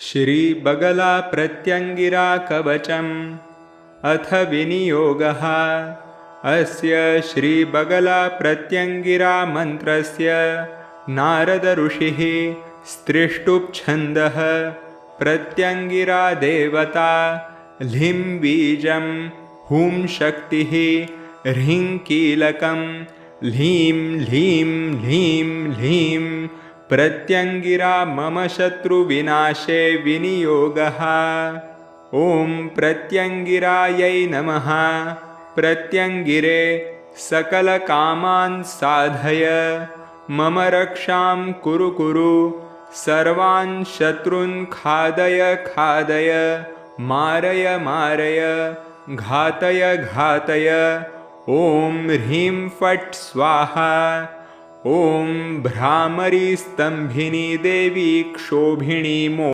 श्रीबगला प्रत्यङ्गिरा कवचम् अथ विनियोगः। अस्य श्रीबगला प्रत्यङ्गिरा मन्त्रस्य नारद ऋषिः स्त्रिष्टुप्छन्दः। प्रत्यङ्गिरा देवता ह्लीं बीजं हूं शक्तिः ह्रीं कीलकं ह्लीं ह्लीं ह्लीं ह्लीं। प्रत्यङ्गिरा मम शत्रुविनाशे विनियोगः। ॐ प्रत्यङ्गिरायै नमः। प्रत्यङ्गिरे सकलकामान् साधय मम रक्षां कुरु कुरु। सर्वान् शत्रून् खादय खादय मारय मारय घातय घातय। ॐ ह्रीं फट् स्वाहा। ॐ भ्रामरी स्तम्भिनी देवी क्षोभिणी मो